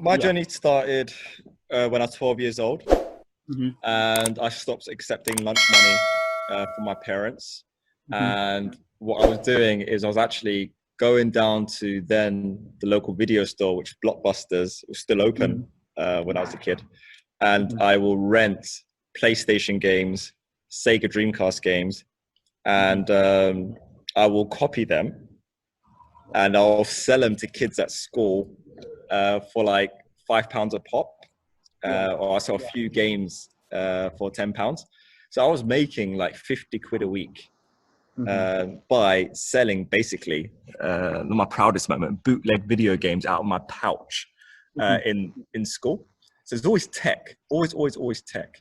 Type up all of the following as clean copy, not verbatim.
My Yeah. journey started when I was 12 years old, Mm-hmm. and I stopped accepting lunch money from my parents. Mm-hmm. And what I was doing is I was actually going down to then the local video store, which Blockbusters was still Mm-hmm. open when I was a kid. And Mm-hmm. I will rent PlayStation games, Sega Dreamcast games, and I will copy them and I'll sell them to kids at school for like £5 a pop, Yeah. or I saw a few games for £10. So I was making like 50 quid a week Mm-hmm. by selling basically my proudest moment, bootleg video games out of my pouch Mm-hmm. in school. So there's always tech, always tech.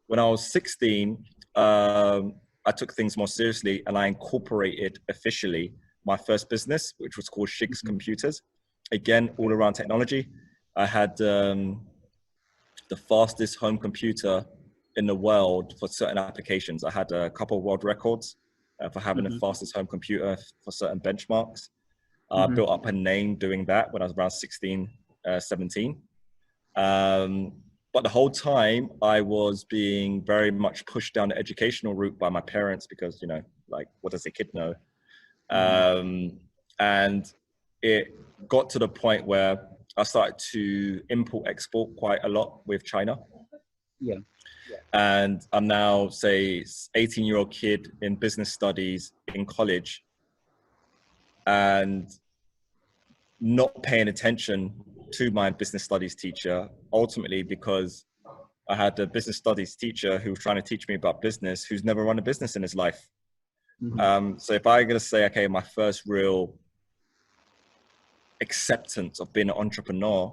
When I was 16, I took things more seriously and I incorporated officially my first business, which was called Shig's Mm-hmm. Computers. Again, all around technology. I had the fastest home computer in the world for certain applications. I had a couple of world records for having the Mm-hmm. fastest home computer for certain benchmarks. I Mm-hmm. built up a name doing that when I was around 16, 17. But the whole time I was being very much pushed down the educational route by my parents because, you know, like, what does a kid know? And it got to the point where I started to import export quite a lot with China. Yeah. And I'm now, say, 18-year-old kid in business studies in college and not paying attention to my business studies teacher, ultimately because I had a business studies teacher who was trying to teach me about business, who's never run a business in his life. Mm-hmm. So if I got to say, okay, my first real acceptance of being an entrepreneur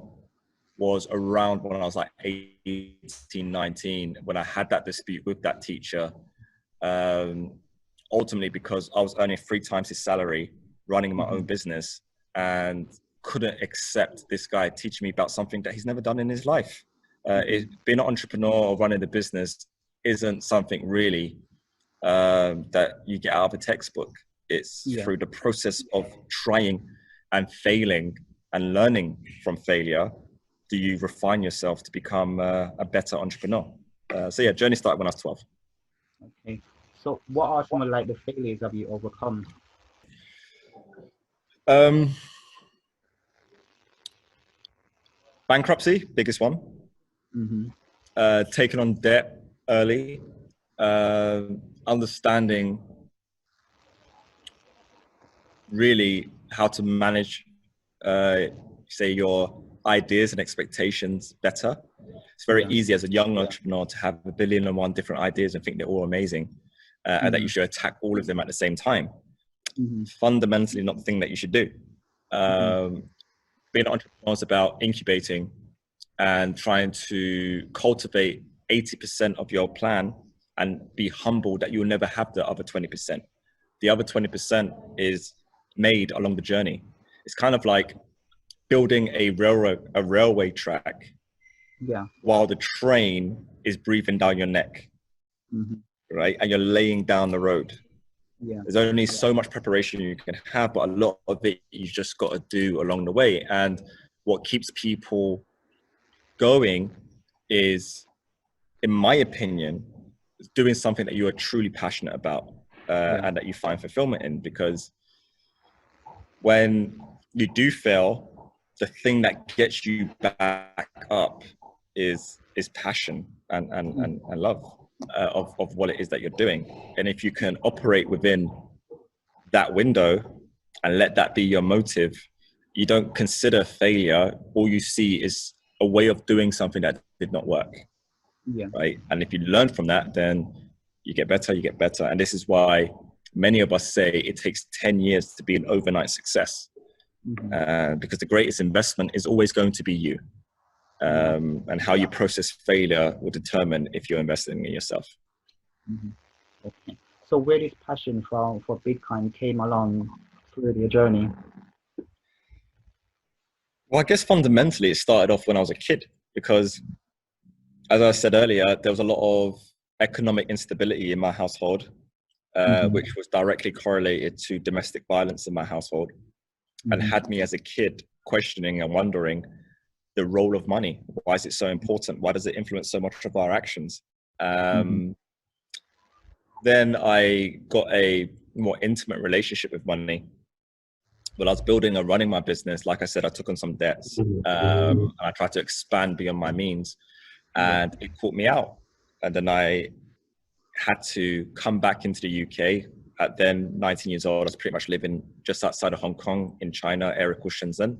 was around when I was like 18, 19, when I had that dispute with that teacher, ultimately because I was earning 3 times his salary, running my own business, and couldn't accept this guy teaching me about something that he's never done in his life. Being an entrepreneur or running a business isn't something really that you get out of a textbook. It's Yeah. through the process of trying and failing and learning from failure do you refine yourself to become a better entrepreneur. So yeah, journey started when I was 12. Okay. So what are some of like the failures have you overcome? Um, Bankruptcy, biggest one. Mm-hmm. Taking on debt early, uh, understanding really how to manage, say, your ideas and expectations better. It's very Yeah. easy as a young entrepreneur to have 1,000,000,001 different ideas and think they're all amazing, and that you should attack all of them at the same time. Mm-hmm. Fundamentally, not the thing that you should do. Mm-hmm. Being an entrepreneur is about incubating and trying to cultivate 80% of your plan and be humble that you'll never have the other 20%. The other 20% is made along the journey. It's kind of like building a railway track Yeah. while the train is breathing down your neck, Mm-hmm. right? And you're laying down the road. Yeah. There's only so much preparation you can have, but a lot of it you just got to do along the way. And what keeps people going is, in my opinion, doing something that you are truly passionate about Yeah. and that you find fulfillment in. Because when you do fail, the thing that gets you back up is passion and love of what it is that you're doing. And if you can operate within that window and let that be your motive, you don't consider failure. All you see is a way of doing something that did not work, Yeah. right? And if you learn from that, then you get better. And this is why many of us say it takes 10 years to be an overnight success, because the greatest investment is always going to be you. And how you process failure will determine if you're investing in yourself. Okay. So where this passion for Bitcoin came along through your journey? Well, I guess fundamentally it started off when I was a kid, because as I said earlier, there was a lot of economic instability in my household, which was directly correlated to domestic violence in my household, and had me as a kid questioning and wondering, the role of money. Why is it so important? Why does it influence so much of our actions? Then I got a more intimate relationship with money. When I was building and running my business, like I said, I took on some debts. And I tried to expand beyond my means, and it caught me out. And then I had to come back into the UK. At then 19 years old, I was pretty much living just outside of Hong Kong in China, area called Shenzhen.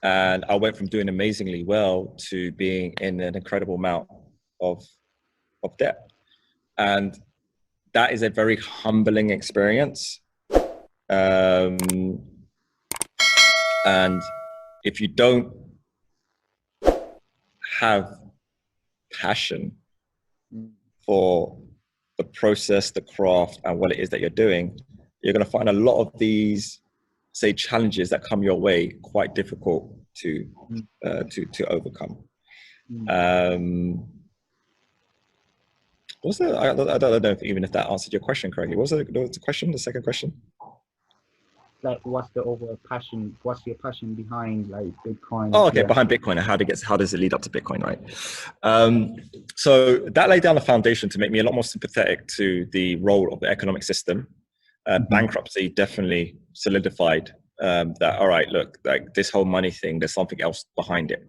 And I went from doing amazingly well to being in an incredible amount of debt. And that is a very humbling experience. And if you don't have passion for the process, the craft, and what it is that you're doing, you're going to find a lot of these, say, challenges that come your way quite difficult to overcome. I don't know even if that answered your question correctly. What was the question? The second question? Like, what's the overall passion? What's your passion behind like Bitcoin? Oh, okay. Behind Bitcoin, and how does it lead up to Bitcoin, right? So that laid down the foundation to make me a lot more sympathetic to the role of the economic system. Bankruptcy definitely solidified that. All right, look, like this whole money thing, there's something else behind it.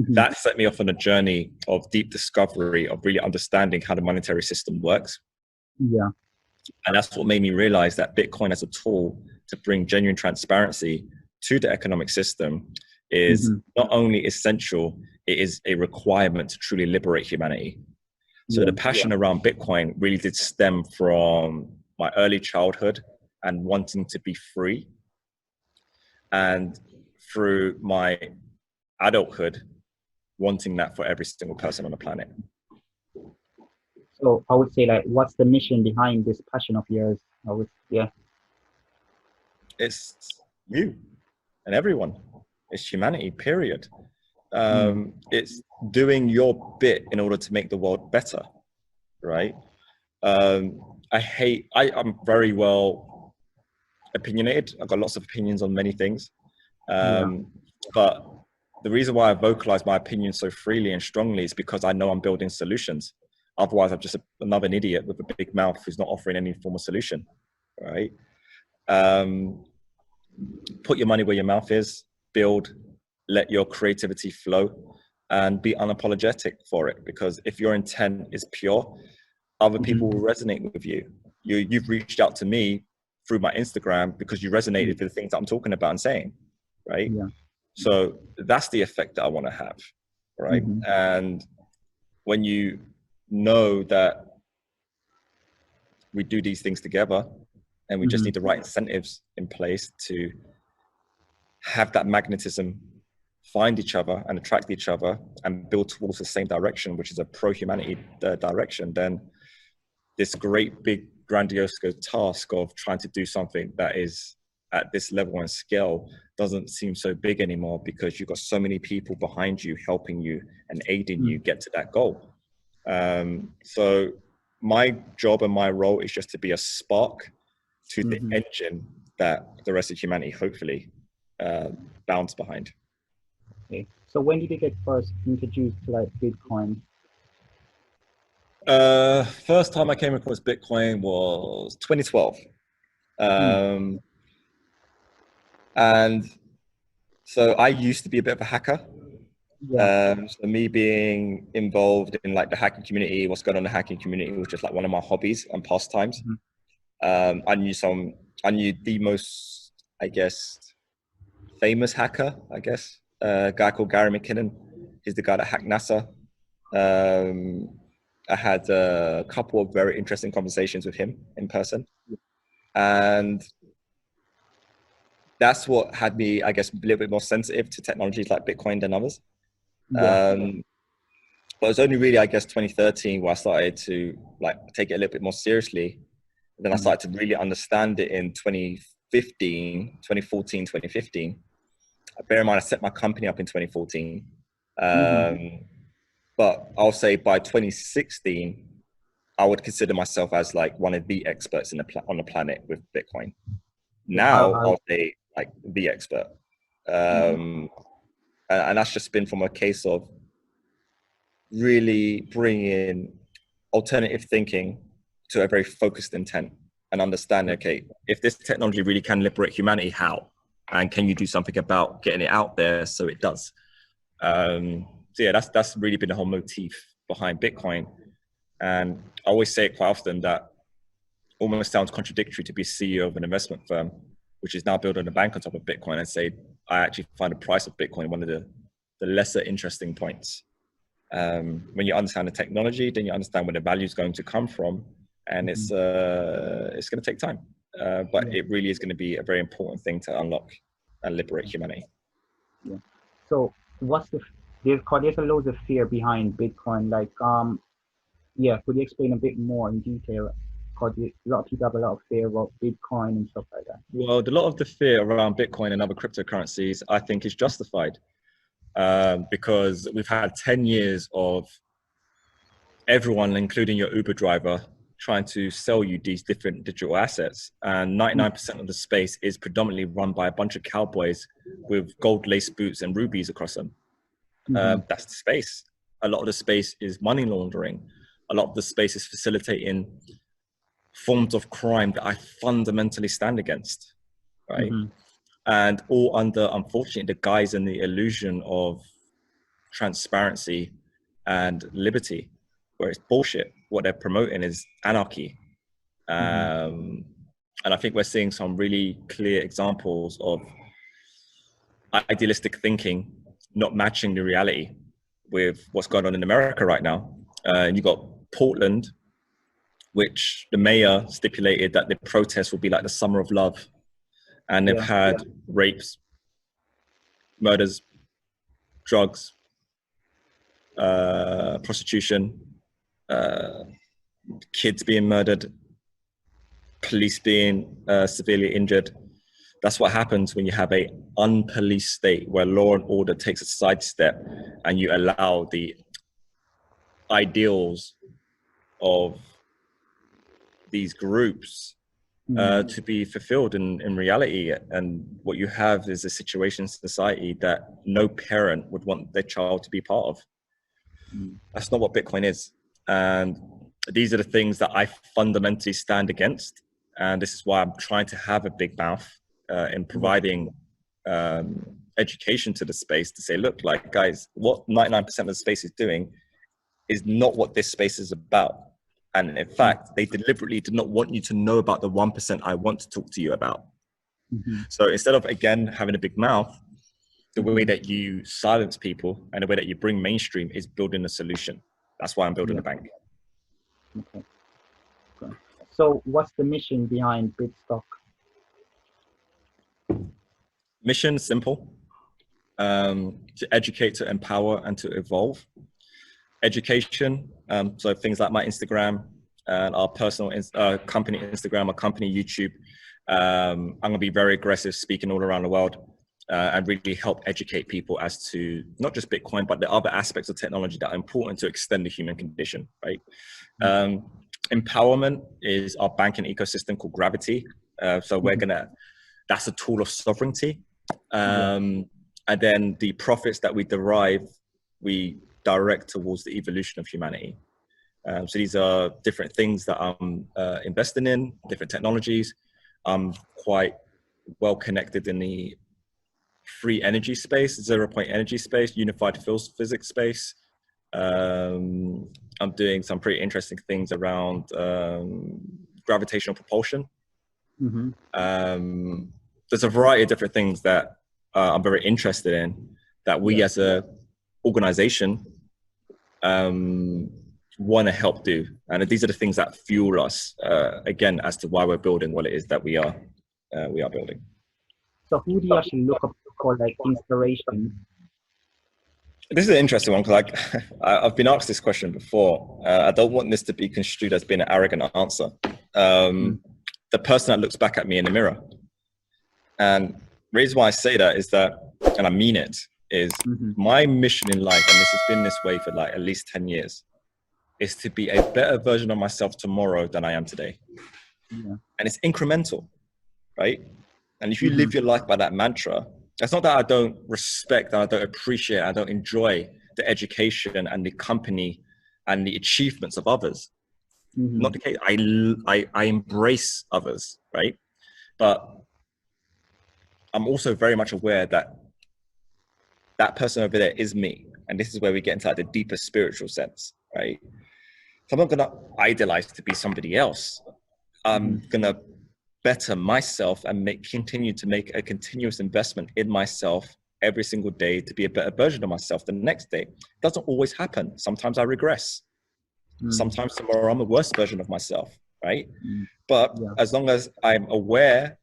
That set me off on a journey of deep discovery of really understanding how the monetary system works. Yeah. And that's what made me realize that Bitcoin as a tool to bring genuine transparency to the economic system is not only essential, it is a requirement to truly liberate humanity. So the passion around Bitcoin really did stem from my early childhood and wanting to be free. And through my adulthood, wanting that for every single person on the planet. So I would say, like, what's the mission behind this passion of yours? It's you and everyone. It's humanity, period. It's doing your bit in order to make the world better, right? I'm very well opinionated. I've got lots of opinions on many things. But the reason why I vocalize my opinion so freely and strongly is because I know I'm building solutions. Otherwise, I'm just another idiot with a big mouth who's not offering any form of solution, right? Put your money where your mouth is, build, let your creativity flow, and be unapologetic for it. Because if your intent is pure, other people will resonate with you. You've reached out to me through my Instagram because you resonated with the things that I'm talking about and saying, right? So that's the effect that I want to have, right? And when you know that we do these things together and we just need the right incentives in place to have that magnetism, find each other and attract each other and build towards the same direction, which is a pro-humanity direction, then this great big grandiose task of trying to do something that is at this level and scale doesn't seem so big anymore, because you've got so many people behind you helping you and aiding you get to that goal. So my job and my role is just to be a spark to the engine that the rest of humanity hopefully bounds behind. Okay. So when did you get first introduced to like Bitcoin? First time I came across Bitcoin was 2012. And so I used to be a bit of a hacker. So me being involved in like the hacking community, what's going on in the hacking community was just like one of my hobbies and pastimes. I knew the most, I guess, famous hacker, a guy called Gary McKinnon. He's the guy that hacked NASA. I had a couple of very interesting conversations with him in person. And that's what had me, I guess, a little bit more sensitive to technologies like Bitcoin than others. But it was only really, I guess, 2013 where I started to like take it a little bit more seriously. And then I started to really understand it in 2014, 2015. Bear in mind, I set my company up in 2014. But I'll say by 2016, I would consider myself as like one of the experts on the planet with Bitcoin. Now I'll say like the expert. And that's just been from a case of really bringing alternative thinking to a very focused intent and understanding, okay, if this technology really can liberate humanity, how? And can you do something about getting it out there so it does? So yeah, that's really been the whole motif behind Bitcoin. And I always say it quite often that almost sounds contradictory to be CEO of an investment firm, which is now building a bank on top of Bitcoin, and say, I actually find the price of Bitcoin one of the lesser interesting points. When you understand the technology, then you understand where the value is going to come from, and it's going to take time, but it really is going to be a very important thing to unlock and liberate humanity. Yeah. So what's there's a lot of fear behind Bitcoin. Like, could you explain a bit more in detail? Because a lot of people have a lot of fear about Bitcoin and stuff like that. Well, a lot of the fear around Bitcoin and other cryptocurrencies, I think, is justified, because we've had 10 years of everyone, including your Uber driver, trying to sell you these different digital assets. And 99% of the space is predominantly run by a bunch of cowboys with gold laced boots and rubies across them. That's the space. A lot of the space is money laundering. A lot of the space is facilitating forms of crime that I fundamentally stand against, right? And all under, unfortunately, the guise and the illusion of transparency and liberty, where it's bullshit. What they're promoting is anarchy. And I think we're seeing some really clear examples of idealistic thinking not matching the reality with what's going on in America right now. And you've got Portland, which the mayor stipulated that the protests will be like the summer of love. And they've had rapes, murders, drugs, prostitution, kids being murdered, police being severely injured. That's what happens when you have a unpoliced state where law and order takes a sidestep and you allow the ideals of these groups to be fulfilled in reality. And what you have is a situation in society that no parent would want their child to be part of. That's not what Bitcoin is. And these are the things that I fundamentally stand against. And this is why I'm trying to have a big mouth in providing education to the space to say, look, like, guys, what 99% of the space is doing is not what this space is about. And in fact, they deliberately did not want you to know about the 1% I want to talk to you about. So instead of, again, having a big mouth, the way that you silence people and the way that you bring mainstream is building a solution. That's why I'm building a bank. Okay. So what's the mission behind Bitstock? Mission, simple. To educate, to empower, and to evolve. Education, so things like my Instagram and our personal company Instagram, our company YouTube. I'm going to be very aggressive, speaking all around the world, and really help educate people as to not just Bitcoin, but the other aspects of technology that are important to extend the human condition, right? Empowerment is our banking ecosystem called Gravity. So we're that's a tool of sovereignty. And then the profits that we derive, we direct towards the evolution of humanity. So these are different things that I'm investing in, different technologies. I'm quite well connected in the free energy space, 0-point energy space, unified field physics space. I'm doing some pretty interesting things around gravitational propulsion. There's a variety of different things that I'm very interested in that we as a organization want to help do. And these are the things that fuel us, again, as to why we're building what it is that we are building. So who do you actually look up for, like, inspiration? This is an interesting one, because I've been asked this question before. I don't want this to be construed as being an arrogant answer. The person that looks back at me in the mirror. And the reason why I say that is that, and I mean it, is my mission in life, and this has been this way for like at least 10 years, is to be a better version of myself tomorrow than I am today. And it's incremental, right? And if you live your life by that mantra, It's not that I don't respect and I don't appreciate, I don't enjoy the education and the company and the achievements of others. Not the case. I embrace others, right? But I'm also very much aware that that person over there is me. And this is where we get into like the deeper spiritual sense, right? So I'm not going to idolize to be somebody else. I'm going to better myself and continue to make a continuous investment in myself every single day to be a better version of myself the next day. It doesn't always happen. Sometimes I regress. Sometimes tomorrow I'm the worst version of myself, right? But as long as I'm aware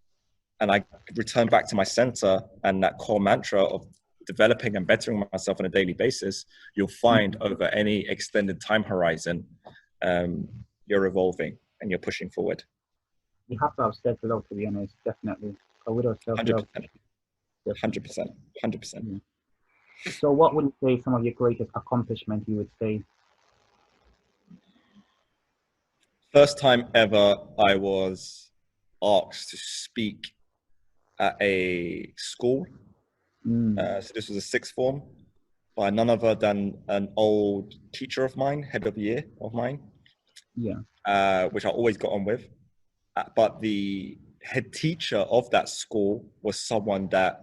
and I return back to my center and that core mantra of developing and bettering myself on a daily basis, you'll find over any extended time horizon, you're evolving and you're pushing forward. You have to have self-love, to be honest, definitely. But without self-love, 100%. 100%. So what would you say some of your greatest accomplishments you would say? First time ever I was asked to speak at a school. So this was a sixth form by none other than an old teacher of mine, head of year of mine, which I always got on with. But the head teacher of that school was someone that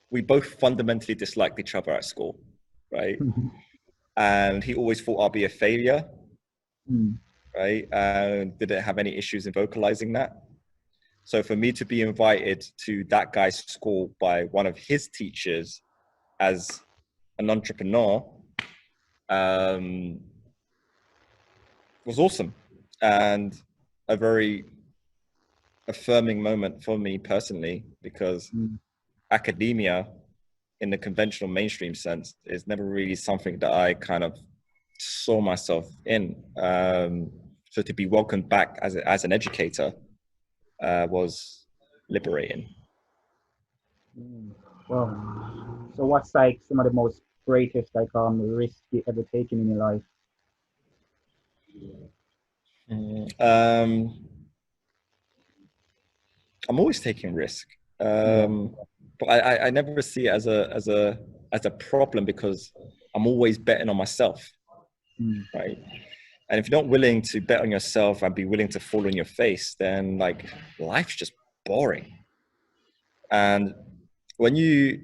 we both fundamentally disliked each other at school, right? And he always thought I'd be a failure, right? And didn't have any issues in vocalizing that. So for me to be invited to that guy's school by one of his teachers as an entrepreneur was awesome and a very affirming moment for me personally, because academia in the conventional mainstream sense is never really something that I kind of saw myself in. So to be welcomed back as an educator was liberating. Well, so what's like some of the most greatest risks you ever taken in your life? I'm always taking risk, but I never see it as a problem, because I'm always betting on myself, right? And if you're not willing to bet on yourself and be willing to fall on your face, then like life's just boring. And when you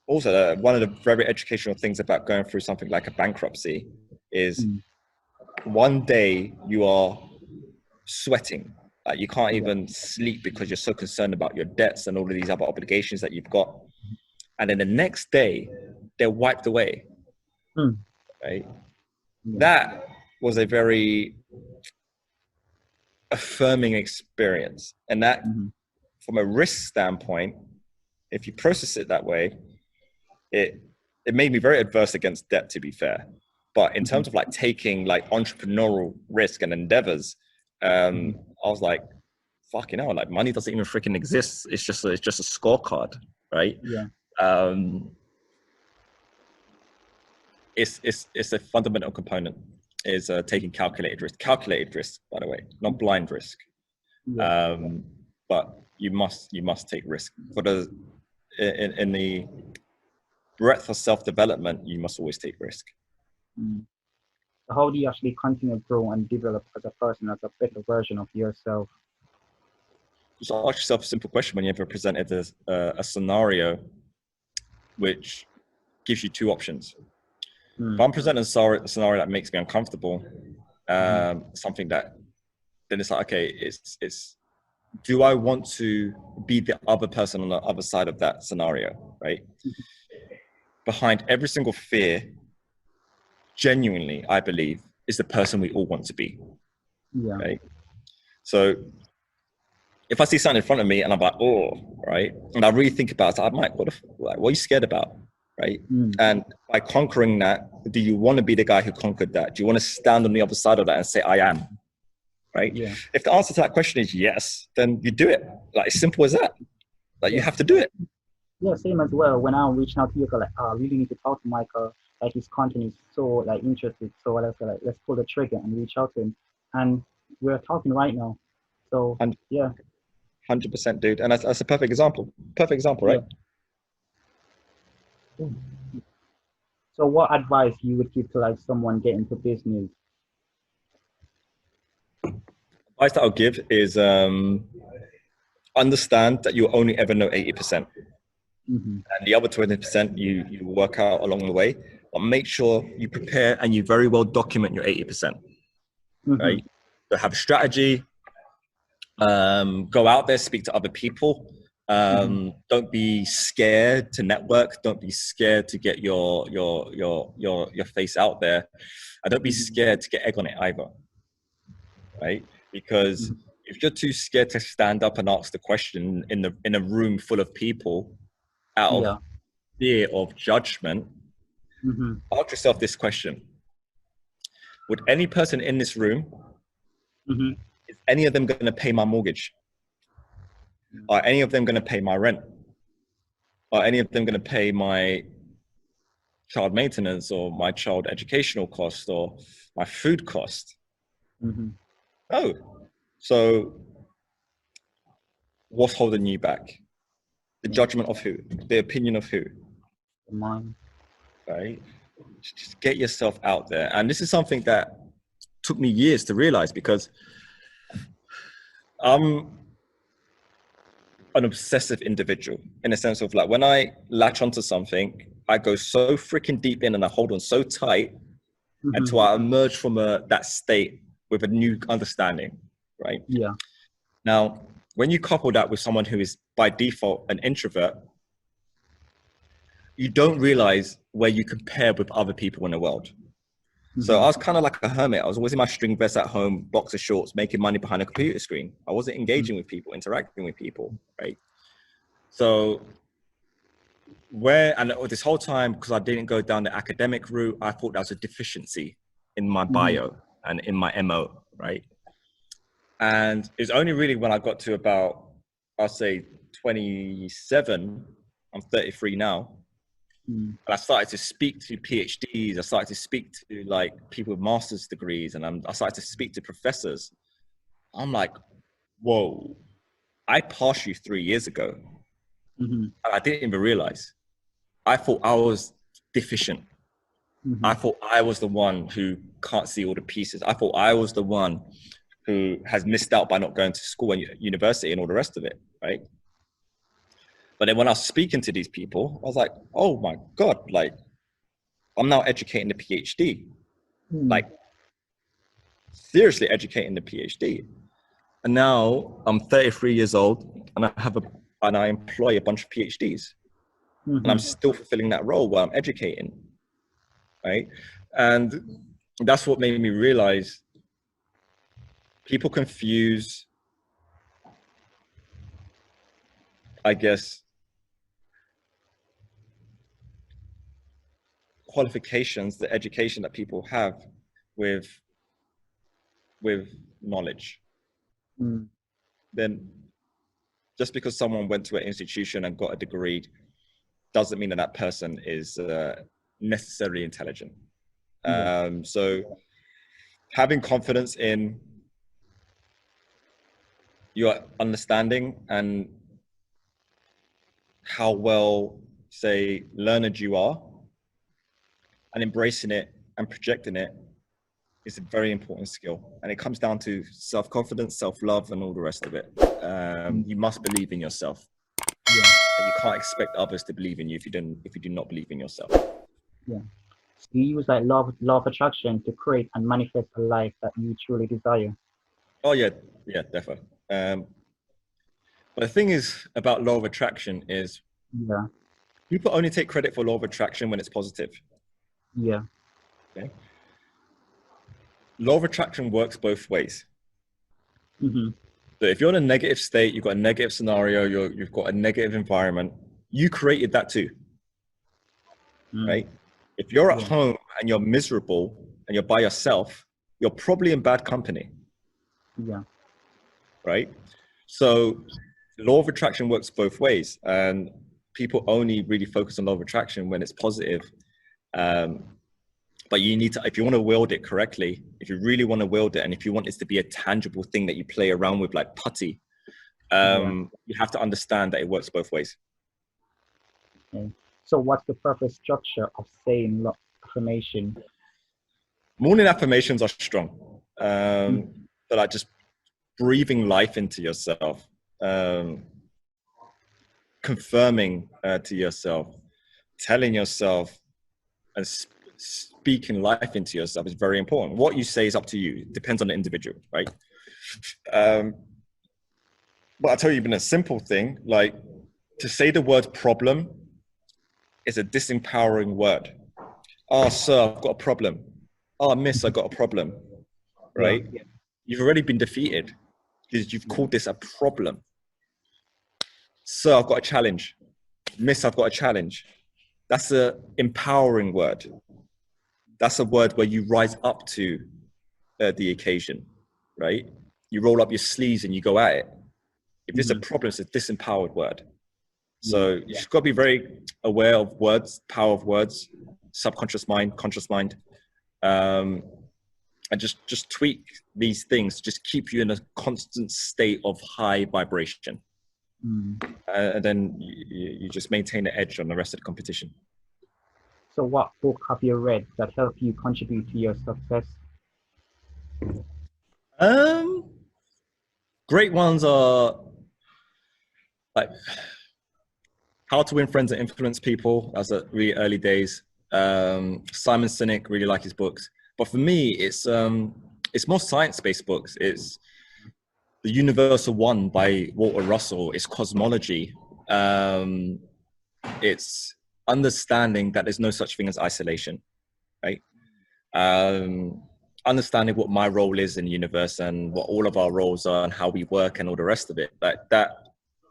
also, one of the very educational things about going through something like a bankruptcy is one day you are sweating, like you can't even sleep because you're so concerned about your debts and all of these other obligations that you've got. And then the next day they're wiped away, right? That was a very affirming experience. And that from a risk standpoint, if you process it that way, it made me very adverse against debt, to be fair. But in terms of like taking like entrepreneurial risk and endeavors, I was like, fuck, like money doesn't even freaking exist. It's just a scorecard, right? It's a fundamental component is taking calculated risk, by the way, not blind risk. But you must take risk for in the breadth of self-development. You must always take risk. How do you actually continue to grow and develop as a person, as a better version of yourself? Just ask yourself a simple question when you ever presented a scenario which gives you two options. If I'm presenting a scenario that makes me uncomfortable, something that, then it's like, okay, it's do I want to be the other person on the other side of that scenario, right? Behind every single fear, genuinely, I believe, is the person we all want to be, right? So if I see something in front of me and I'm like, oh, right, and I really think about it, I'm like, what are you scared about, right? And by conquering that, do you want to be the guy who conquered that? Do you want to stand on the other side of that and say, I am, right? If the answer to that question is yes, then you do it. Like, as simple as that. Like, you have to do it. Yeah, same as well. When I'm reaching out to you, like, I really need to talk to Michael. Like, his content is so like interested. So let's pull the trigger and reach out to him. And we're talking right now. So yeah. 100%, dude. And that's a perfect example. Perfect example, right? Yeah. So what advice you would give to like someone getting into business? Advice that I'll give is understand that you'll only ever know 80%. Mm-hmm. And the other 20% you work out along the way. But make sure you prepare and you very well document your 80%. Mm-hmm. Right? So have a strategy, go out there, speak to other people. Don't be scared to network. Don't be scared to get your face out there. And don't be scared to get egg on it either. Right? Because if you're too scared to stand up and ask the question in a room full of people out of fear of judgment, ask yourself this question. Would any person in this room, is any of them going to pay my mortgage? Are any of them going to pay my rent? Are any of them going to pay my child maintenance or my child educational cost or my food cost? No. So what's holding you back? The judgment of who? The opinion of who? Mine. Right? Just get yourself out there. And this is something that took me years to realize, because I'm an obsessive individual in a sense of like, when I latch onto something, I go so freaking deep in and I hold on so tight until I emerge from that state with a new understanding, right? Yeah. Now, when you couple that with someone who is by default an introvert, you don't realize where you compare with other people in the world. So I was kind of like a hermit. I was always in my string vest at home, boxer shorts, making money behind a computer screen. I wasn't engaging with people, interacting with people, right? So this whole time, because I didn't go down the academic route, I thought that was a deficiency in my bio and in my MO, right? And it's only really when I got to about, I'll say 27, I'm 33 now, and I started to speak to PhDs, I started to speak to like people with master's degrees, and I started to speak to professors. I'm like, whoa, I passed you 3 years ago. And I didn't even realize. I thought I was deficient. I thought I was the one who can't see all the pieces. I thought I was the one who has missed out by not going to school and university and all the rest of it, right? But then when I was speaking to these people, I was like, oh my God, like I'm now educating the PhD, like seriously educating the PhD. And now I'm 33 years old and I employ a bunch of PhDs. And I'm still fulfilling that role where I'm educating, right? And that's what made me realize people confuse, I guess, qualifications, the education that people have with knowledge. Then just because someone went to an institution and got a degree doesn't mean that that person is necessarily intelligent. So having confidence in your understanding and how well, say, learned you are, and embracing it and projecting it is a very important skill. And it comes down to self-confidence, self-love, and all the rest of it. You must believe in yourself. And you can't expect others to believe in you if you do not believe in yourself. Yeah. So you use like law of attraction to create and manifest a life that you truly desire. Oh yeah, definitely. But the thing is about law of attraction is people only take credit for law of attraction when it's positive. Yeah. Okay. Law of attraction works both ways. So if you're in a negative state, you've got a negative scenario, you've got a negative environment, you created that too, right? If you're at home and you're miserable and you're by yourself, you're probably in bad company. Yeah. Right? So law of attraction works both ways, and people only really focus on law of attraction when it's positive. But you need to, if you want to wield it correctly, if you really want to wield it, and if you want this to be a tangible thing that you play around with like putty, Yeah. You have to understand that it works both ways. Okay. So what's the purpose structure of saying affirmation? Morning affirmations are strong. Mm. So like just breathing life into yourself, confirming to yourself, telling yourself and speaking life into yourself is very important. What you say is up to you. It depends on the individual, right? But I'll tell you, even a simple thing, like to say the word problem is a disempowering word. Oh, sir, I've got a problem. Oh, miss, I've got a problem, Yeah. right? You've already been defeated because you've called this a problem. Sir, I've got a challenge. Miss, I've got a challenge. That's an empowering word. That's a word where you rise up to the occasion, right? You roll up your sleeves and you go at it. If it's a problem, it's a disempowered word. Yeah. So you just got to be very aware of words, power of words, subconscious mind, conscious mind, and just tweak these things. Just keep you in a constant state of high vibration, Mm. and then you just maintain the edge on the rest of the competition. So what book have you read that helped you contribute to your success? Great ones are like How to Win Friends and Influence People. That's at really early days. Simon Sinek, really like his books. But for me, it's more science-based books. It's The Universal One by Walter Russell. It's cosmology. It's understanding that there's no such thing as isolation, right? Understanding what my role is in the universe and what all of our roles are and how we work and all the rest of it. That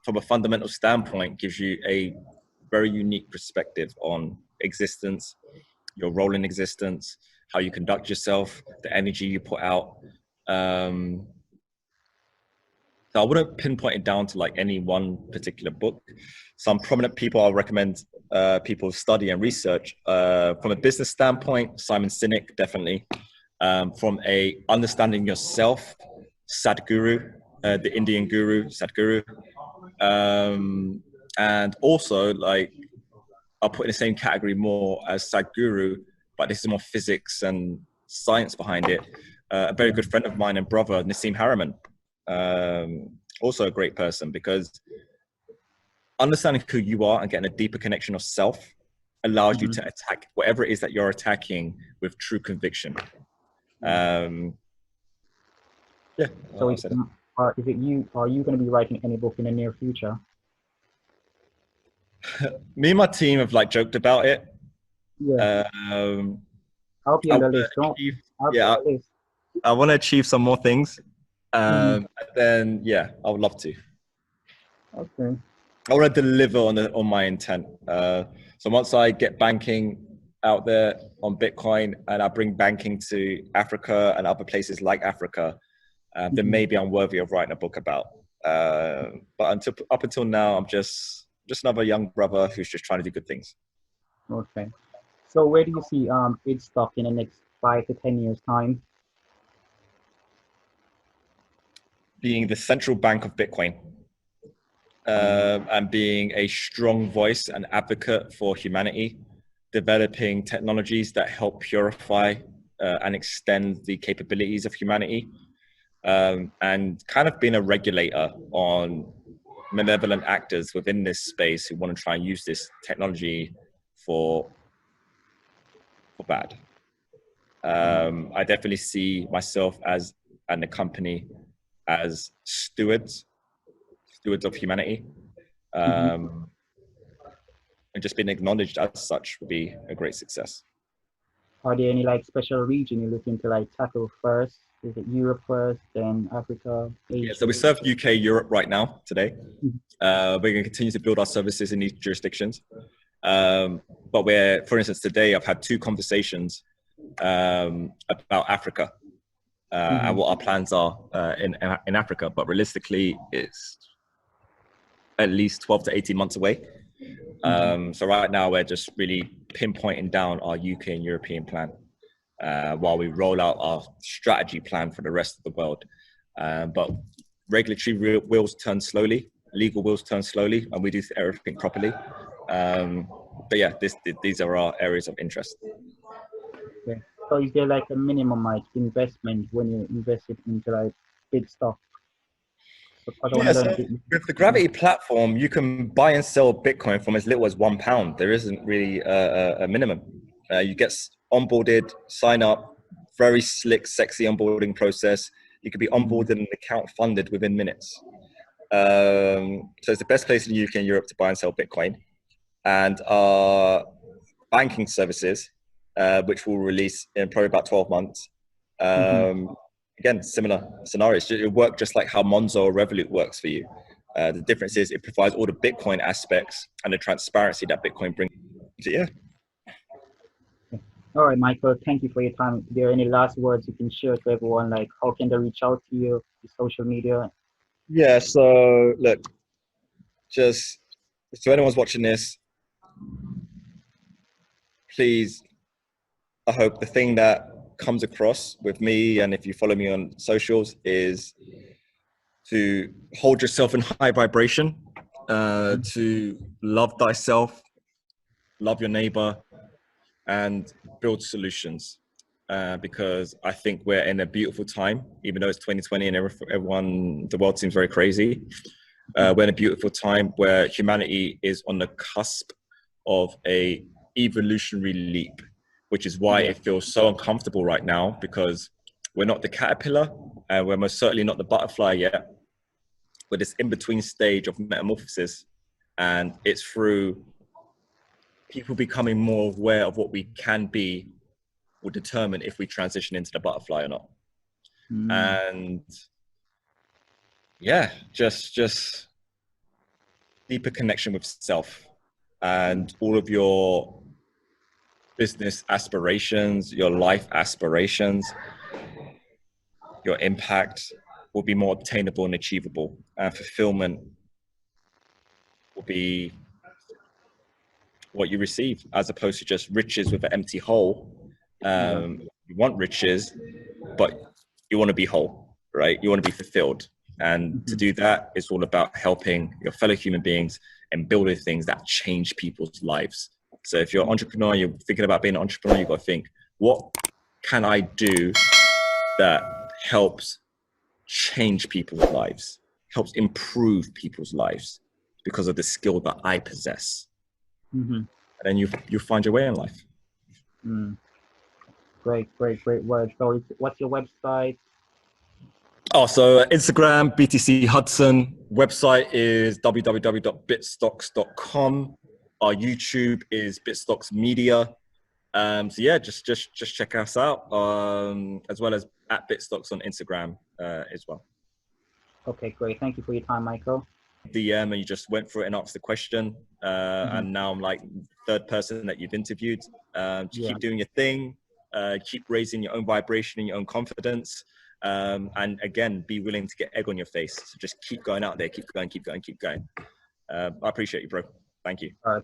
from a fundamental standpoint gives you a very unique perspective on existence, your role in existence, how you conduct yourself, the energy you put out. So I wouldn't pinpoint it down to like any one particular book. Some prominent people I'll recommend people study and research. From a business standpoint, Simon Sinek, definitely. From a understanding yourself, Sadhguru, the Indian guru, Sadhguru. And also like, I'll put in the same category more as Sadhguru, but this is more physics and science behind it. A very good friend of mine and brother, Nassim Harriman. Also a great person, because understanding who you are and getting a deeper connection of self allows you to attack whatever it is that you're attacking with true conviction. Yeah. So is it you? Are you going to be writing any book in the near future? Me and my team have like joked about it. Yeah. I'll be on the list. I want to achieve some more things. And then yeah, I would love to. Okay. I want to deliver on my intent. So once I get banking out there on Bitcoin and I bring banking to Africa and other places like Africa, then maybe I'm worthy of writing a book about. But up until now, I'm just another young brother who's just trying to do good things. Okay. So where do you see its stock in the next 5 to 10 years time? Being the central bank of Bitcoin, and being a strong voice and advocate for humanity, developing technologies that help purify and extend the capabilities of humanity, and kind of being a regulator on malevolent actors within this space who want to try and use this technology for bad. I definitely see myself and the company as stewards of humanity, and just being acknowledged as such would be a great success. Are there any like special region you're looking to like tackle first? Is it Europe first, then Africa, Asia? Yeah, so we serve UK, Europe right now today. We're going to continue to build our services in these jurisdictions. But for instance, today I've had 2 conversations about Africa and what our plans are in Africa. But realistically, it's at least 12 to 18 months away. So right now we're just really pinpointing down our UK and European plan while we roll out our strategy plan for the rest of the world. But regulatory wheels turn slowly, legal wheels turn slowly, and we do everything properly. But yeah, these are our areas of interest. Okay. So is there like a minimum like investment when you invest it into like big stuff? So, because I want Yeah, to learn so a bit. with the Gravity platform, you can buy and sell Bitcoin from as little as £1. There isn't really a minimum. You get onboarded, sign up, very slick, sexy onboarding process. You could be onboarded and account funded within minutes. So it's the best place in the UK and Europe to buy and sell Bitcoin. And our banking services, which will release in probably about 12 months. Again, similar scenarios. It works just like how Monzo or Revolut works for you. The difference is it provides all the Bitcoin aspects and the transparency that Bitcoin brings. So, yeah. All right, Michael, thank you for your time. Are there any last words you can share to everyone? Like, how can they reach out to you, social media? Yeah, so look, just so anyone's watching this, please, I hope the thing that comes across with me, and if you follow me on socials, is to hold yourself in high vibration, to love thyself, love your neighbor, and build solutions. Because I think we're in a beautiful time, even though it's 2020 and everyone, the world seems very crazy. We're in a beautiful time where humanity is on the cusp of a evolutionary leap, which is why it feels so uncomfortable right now, because we're not the caterpillar and we're most certainly not the butterfly yet. We're this in-between stage of metamorphosis, and it's through people becoming more aware of what we can be will determine if we transition into the butterfly or not. And yeah, just deeper connection with self, and all of your business aspirations, your life aspirations, your impact will be more obtainable and achievable, and fulfillment will be what you receive, as opposed to just riches with an empty hole. You want riches, but you want to be whole, right? You want to be fulfilled. And to do that, it's all about helping your fellow human beings and building things that change people's lives. So if you're an entrepreneur, you're thinking about being an entrepreneur, you've got to think, what can I do that helps change people's lives, helps improve people's lives because of the skill that I possess? And then you find your way in life. Great word. So what's your website? Oh, so Instagram, BTC Hudson. Website is www.bitstocks.com. Our YouTube is Bitstocks Media. So yeah, just check us out, as well as at Bitstocks on Instagram as well. Okay, great. Thank you for your time, Michael. DM, and you just went through it and asked the question. And now I'm like third person that you've interviewed. Just keep doing your thing. Keep raising your own vibration and your own confidence. And again, be willing to get egg on your face. So just keep going out there, keep going. I appreciate you, bro. Thank you. All right.